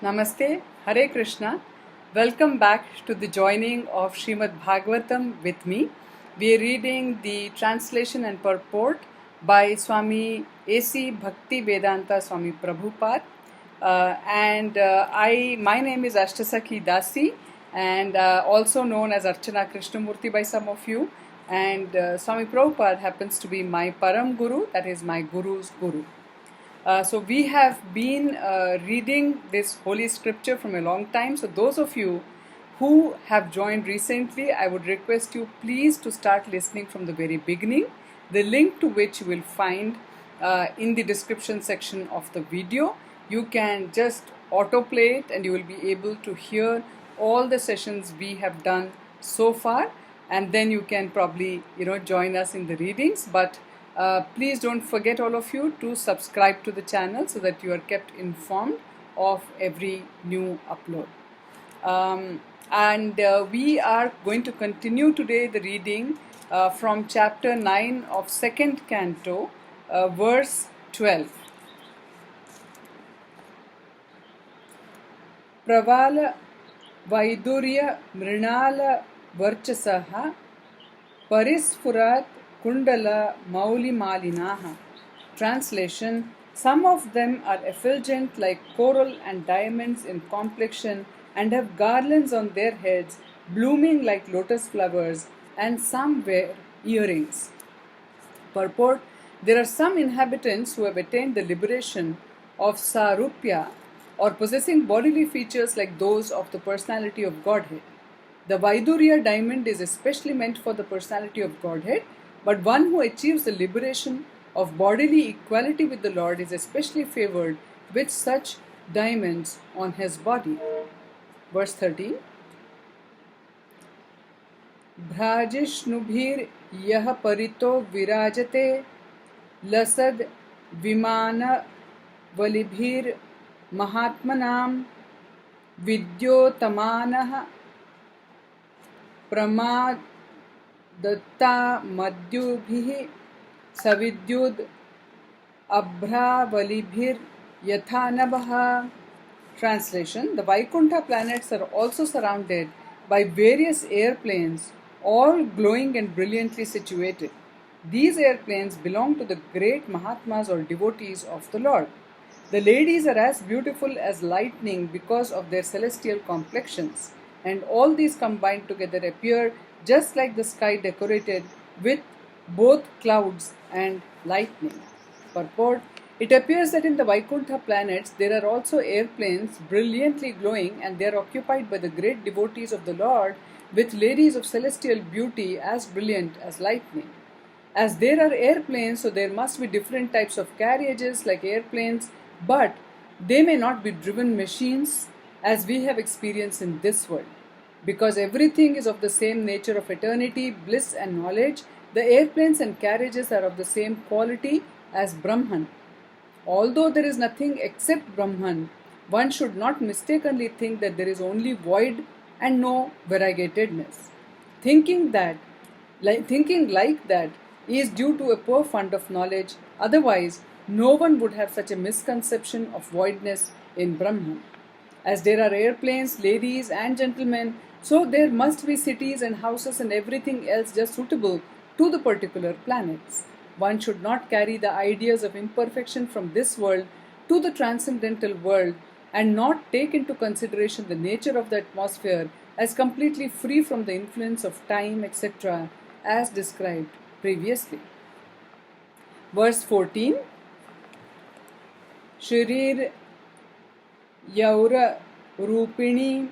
Namaste, Hare Krishna. Welcome back to the joining of Srimad Bhagavatam with me. We are reading the translation and purport by Swami A.C. Bhakti Vedanta Swami Prabhupada. My name is Ashtasakhi Dasi and also known as Archana Krishnamurti by some of you. And Swami Prabhupada happens to be my Param Guru, that is my Guru's Guru. So we have been reading this holy scripture from a long time. So those of you who have joined recently, I would request you please to start listening from the very beginning, the link to which you will find in the description section of the video. You can just autoplay it and you will be able to hear all the sessions we have done so far, and then you can probably join us in the readings. But please don't forget, all of you, to subscribe to the channel so that you are kept informed of every new upload. We are going to continue today the reading from chapter 9 of 2nd canto, verse 12. Pravala Vaidurya Mrinala Varchasaha Parisfurat Kundala Mauli Malinaha. Translation: some of them are effulgent like coral and diamonds in complexion and have garlands on their heads, blooming like lotus flowers, and some wear earrings. Purport: there are some inhabitants who have attained the liberation of Sarupya, or possessing bodily features like those of the personality of Godhead. The Vaidurya diamond is especially meant for the personality of Godhead, but one who achieves the liberation of bodily equality with the Lord is especially favored with such diamonds on his body. Verse 13. Bhrajeshnubhir yah parito virajate lasad vimana valibhir mahatmanam vidyotamanah pramad datta madhyubhih savidyud abhravalibhir yathanabha. Translation: the Vaikuntha planets are also surrounded by various airplanes, all glowing and brilliantly situated. These airplanes belong to the great Mahatmas or devotees of the Lord. The ladies are as beautiful as lightning because of their celestial complexions, and all these combined together appear just like the sky decorated with both clouds and lightning. Purport: it appears that in the Vaikuntha planets there are also airplanes brilliantly glowing, and they are occupied by the great devotees of the Lord with ladies of celestial beauty as brilliant as lightning. As there are airplanes, so there must be different types of carriages like airplanes, but they may not be driven machines as we have experienced in this world. Because everything is of the same nature of eternity, bliss and knowledge, the airplanes and carriages are of the same quality as Brahman. Although there is nothing except Brahman, one should not mistakenly think that there is only void and no variegatedness. Thinking like that is due to a poor fund of knowledge, otherwise no one would have such a misconception of voidness in Brahman. As there are airplanes, ladies and gentlemen, so there must be cities and houses and everything else just suitable to the particular planets. One should not carry the ideas of imperfection from this world to the transcendental world and not take into consideration the nature of the atmosphere as completely free from the influence of time, etc., as described previously. Verse 14. Sharir Yaura Rupini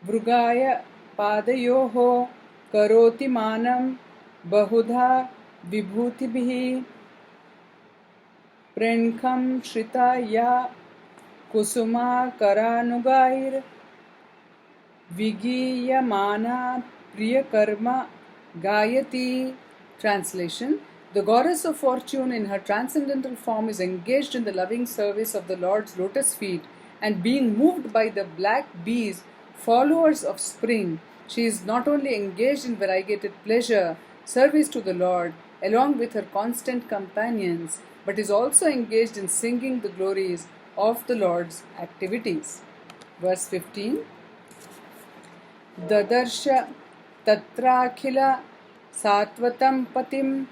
Vrugaya Padayoho Karoti Manam Bahudha Vibhutibhi Prenkham Shrita Ya Kusuma Karanugair Vigiyamana Priyakarma Gayati. Translation: the goddess of fortune in her transcendental form is engaged in the loving service of the Lord's lotus feet, and being moved by the black bees, followers of spring, she is not only engaged in variegated pleasure, service to the Lord, along with her constant companions, but is also engaged in singing the glories of the Lord's activities. Verse 15. Dadarsha tatrakhila satvatam patim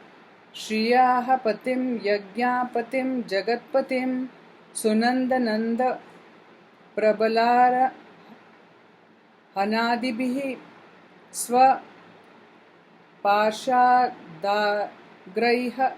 Shriyaha patim yajnapatim jagatpatim sunandananda prabalara hanadibhi swa parshadagraiha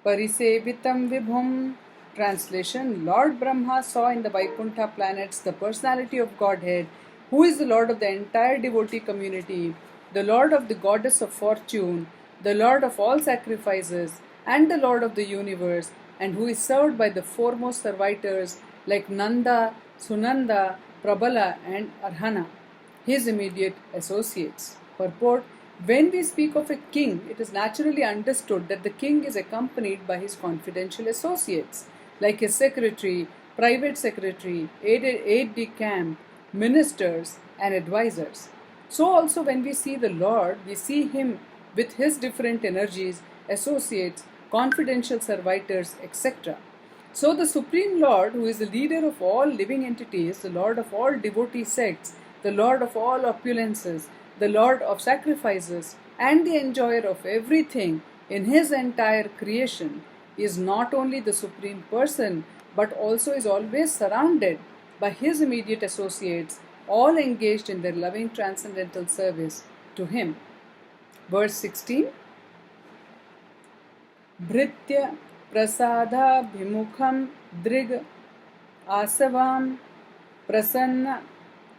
parisevitam vibhum. Translation: Lord Brahma saw in the Vaikuntha planets the personality of Godhead, who is the Lord of the entire devotee community, the Lord of the goddess of fortune, the Lord of all sacrifices, and the Lord of the universe, and who is served by the foremost servitors like Nanda, Sunanda, Prabala, and Arhana, his immediate associates. Purport: when we speak of a king, it is naturally understood that the king is accompanied by his confidential associates, like his secretary, private secretary, aide-de-camp, ministers, and advisors. So also when we see the Lord, we see him with his different energies, associates, confidential servitors, etc. So the Supreme Lord, who is the leader of all living entities, the Lord of all devotee sects, the Lord of all opulences, the Lord of sacrifices, and the enjoyer of everything in his entire creation, is not only the Supreme Person, but also is always surrounded by his immediate associates, all engaged in their loving transcendental service to him. Verse 16. Bhritya prasada bhimukham drig asavam prasanna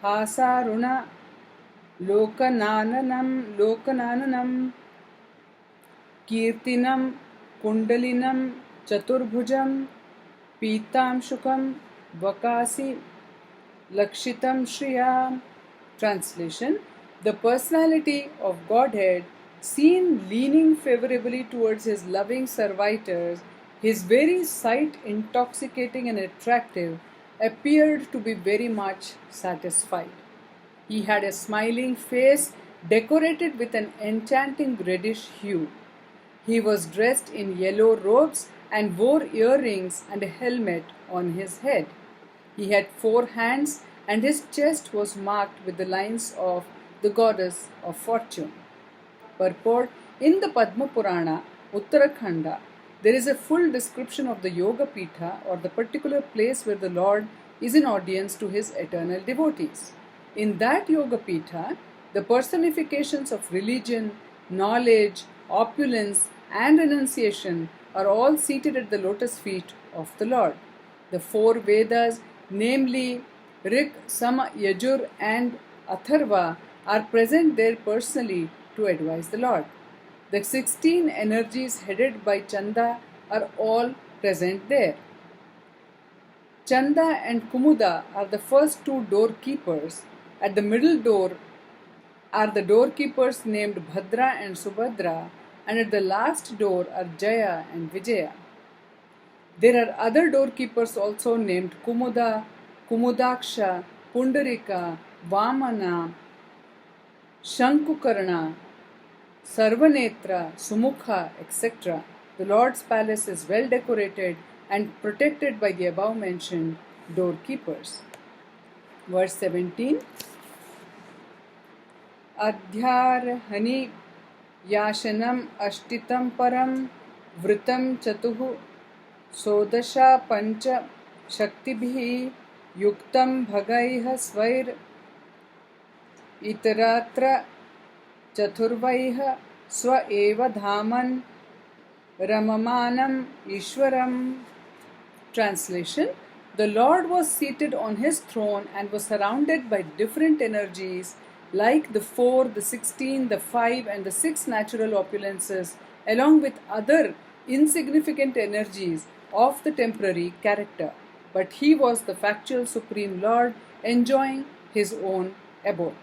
hasaruna lokananam kirtinam kundalinam chaturbhujam pitamshukam vakasi lakshitam shriya. Translation: the personality of Godhead, seen leaning favorably towards his loving servitors, his very sight intoxicating and attractive, appeared to be very much satisfied. He had a smiling face decorated with an enchanting reddish hue. He was dressed in yellow robes and wore earrings and a helmet on his head. He had 4 hands, and his chest was marked with the lines of the goddess of fortune. Purport: in the Padma Purana, Uttarakhanda, there is a full description of the Yoga Pitha, or the particular place where the Lord is in audience to his eternal devotees. In that Yoga Pitha, the personifications of religion, knowledge, opulence, and renunciation are all seated at the lotus feet of the Lord. The 4 Vedas, namely Rig, Sama, Yajur, and Atharva, are present there personally to advise the Lord. The 16 energies headed by Chanda are all present there. Chanda and Kumuda are the first 2 doorkeepers. At the middle door are the doorkeepers named Bhadra and Subhadra, and at the last door are Jaya and Vijaya. There are other doorkeepers also named Kumuda, Kumudaksha, Pundarika, Vamana, Shankukarna, Sarvanetra, Sumukha, etc. The Lord's palace is well decorated and protected by the above mentioned doorkeepers. Verse 17. Adhyarhani Yashanam Ashtitam Param Vritam Chatuhu Sodasha Pancha Shaktibhi Yuktam Bhagaiha Svair Itaratra Chaturvaiha Swa Eva Dhaman Ramamanam Ishwaram. Translation: the Lord was seated on his throne and was surrounded by different energies like the 4, the 16, the 5, and the 6 natural opulences, along with other insignificant energies of the temporary character. But he was the factual Supreme Lord, enjoying his own abode.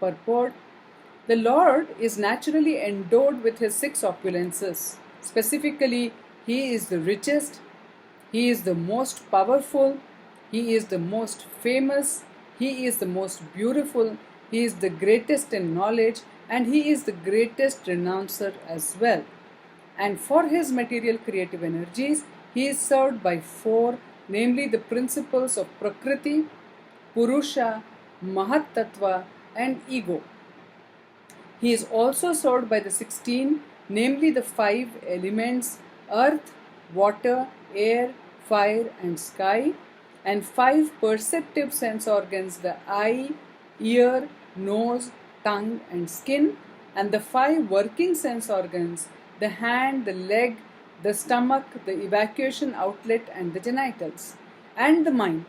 Purport: the Lord is naturally endowed with his 6 opulences. Specifically, he is the richest, he is the most powerful, he is the most famous, he is the most beautiful, he is the greatest in knowledge, and he is the greatest renouncer as well. And for his material creative energies, he is served by 4 namely the principles of Prakriti, Purusha, Mahat-tattva, and ego. He is also served by the 16, namely the 5 elements earth, water, air, fire, and sky, and 5 perceptive sense organs the eye, ear, nose, tongue, and skin, and the 5 working sense organs the hand, the leg, the stomach, the evacuation outlet, and the genitals, and the mind.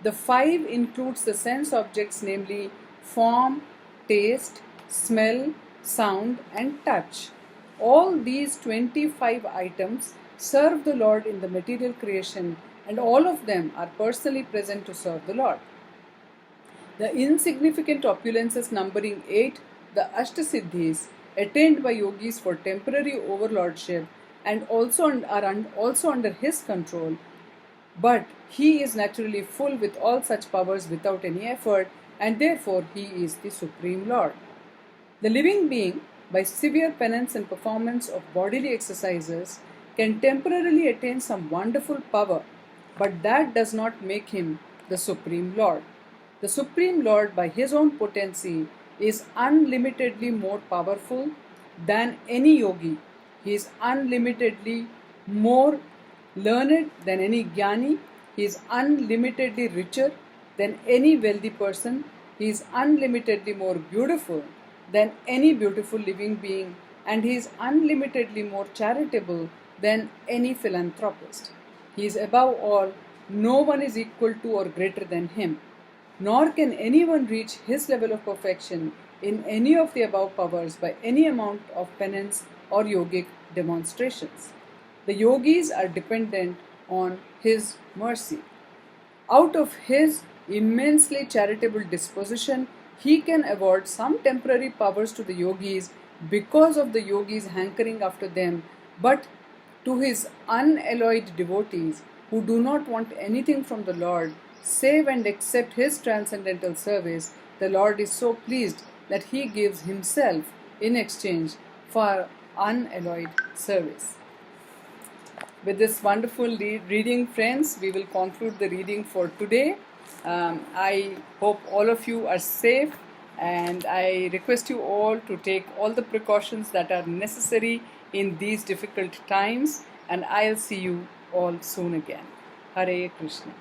The 5 includes the sense objects, namely form, taste, smell, sound, and touch. All these 25 items serve the Lord in the material creation, and all of them are personally present to serve the Lord. The insignificant opulences numbering 8, the Ashtasiddhis, attained by yogis for temporary overlordship and are also under his control, but he is naturally full with all such powers without any effort, and therefore he is the Supreme Lord. The living being, by severe penance and performance of bodily exercises, can temporarily attain some wonderful power, but that does not make him the Supreme Lord. The Supreme Lord, by his own potency, is unlimitedly more powerful than any yogi. He is unlimitedly more learned than any jnani. He is unlimitedly richer than any wealthy person. He is unlimitedly more beautiful than any beautiful living being, and he is unlimitedly more charitable than any philanthropist. He is above all, no one is equal to or greater than him, nor can anyone reach his level of perfection in any of the above powers by any amount of penance or yogic demonstrations. The yogis are dependent on his mercy. Out of his immensely charitable disposition, he can award some temporary powers to the yogis because of the yogis hankering after them, but to his unalloyed devotees who do not want anything from the Lord save and accept his transcendental service, the Lord is so pleased that he gives himself in exchange for unalloyed service. With this wonderful reading, friends, we will conclude the reading for today. I hope all of you are safe, and I request you all to take all the precautions that are necessary in these difficult times, and I'll see you all soon again. Hare Krishna.